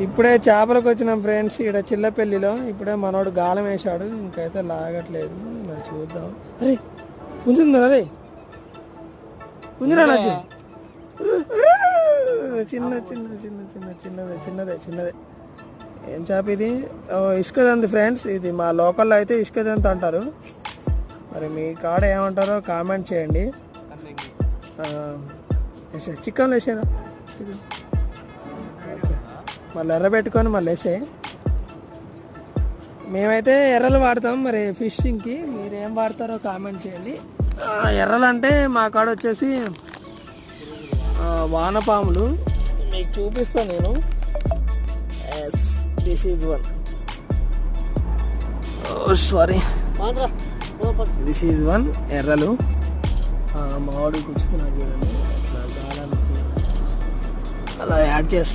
ఇప్పుడే చేపలకు వచ్చినాం ఫ్రెండ్స్. ఇక్కడ చిల్లపల్లిలో ఇప్పుడే మనోడు గాలం వేసాడు, ఇంకైతే లాగట్లేదు. మరి చూద్దాం. అరే ఉంచుందా? అరే ఉందిరా నచ్చి. చిన్న చిన్న చిన్న చిన్న చిన్నదే చిన్నదే చిన్నదే. ఏం చేప ఇది? ఇసుకదంతి ఫ్రెండ్స్. ఇది మా లోకల్లో అయితే ఇసుకదంతి అంటారు. మరి మీ కాడ ఏమంటారో కామెంట్ చేయండి. చికెన్ వేసారా? Chicken okay. మళ్ళీ ఎర్ర పెట్టుకొని మళ్ళీ వేసే. మేమైతే ఎర్రలు వాడతాం. మరి ఫిషింగ్కి మీరు ఏం వాడతారో కామెంట్ చేయండి. ఎర్రలు అంటే మా కాడ వచ్చేసి వానపాములు. మీకు చూపిస్తాను నేను. This is one. Sorry, this is one. ఎర్రలు మామిడి కూర్చుకున్నా చూడండి. అట్లా గాలానికి అలా యాడ్ చేస్తాను.